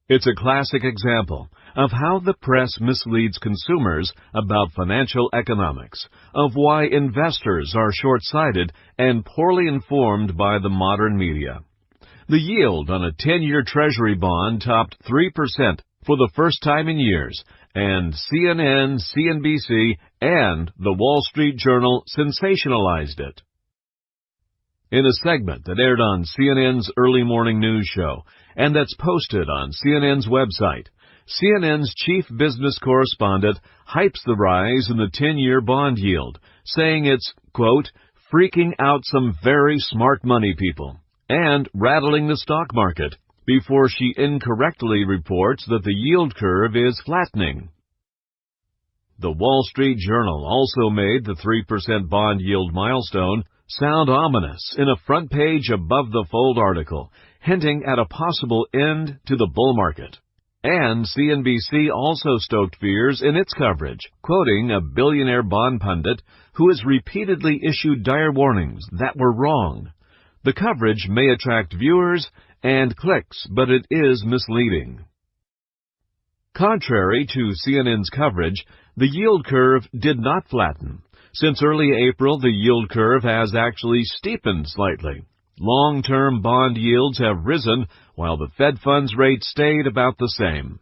It's a classic example of how the press misleads consumers about financial economics, of why investors are short-sighted and poorly informed by the modern media. The yield on a 10-year Treasury bond topped 3% for the first time in years, and CNN, CNBC, and the Wall Street Journal sensationalized it. In a segment that aired on CNN's early morning news show, and that's posted on CNN's website, CNN's chief business correspondent hypes the rise in the 10-year bond yield, saying it's, quote, freaking out some very smart money people, and rattling the stock market, before she incorrectly reports that the yield curve is flattening. The Wall Street Journal also made the 3% bond yield milestone sound ominous in a front-page above-the-fold article, hinting at a possible end to the bull market. And CNBC also stoked fears in its coverage, quoting a billionaire bond pundit who has repeatedly issued dire warnings that were wrong. The coverage may attract viewers and clicks, but it is misleading. Contrary to CNN's coverage, the yield curve did not flatten. Since early April, the yield curve has actually steepened slightly. Long-term bond yields have risen, while the Fed funds rate stayed about the same.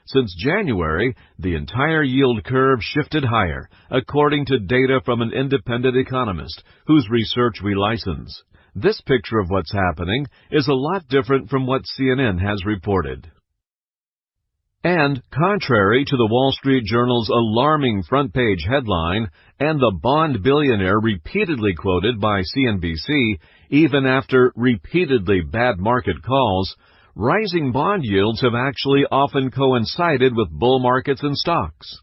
Since January, the entire yield curve shifted higher, according to data from an independent economist, whose research we license. This picture of what's happening is a lot different from what CNN has reported. And, contrary to the Wall Street Journal's alarming front-page headline and the bond billionaire repeatedly quoted by CNBC, even after repeatedly bad market calls, rising bond yields have actually often coincided with bull markets and stocks.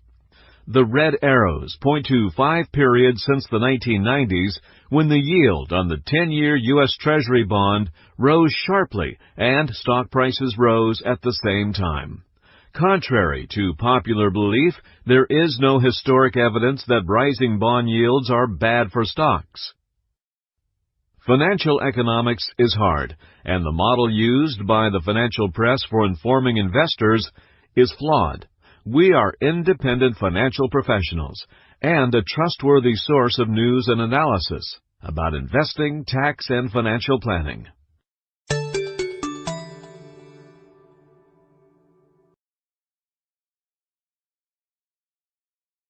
The red arrows point to 5 periods since the 1990s when the yield on the 10-year U.S. Treasury bond rose sharply and stock prices rose at the same time. Contrary to popular belief, there is no historic evidence that rising bond yields are bad for stocks. Financial economics is hard, and the model used by the financial press for informing investors is flawed. We are independent financial professionals and a trustworthy source of news and analysis about investing, tax, and financial planning.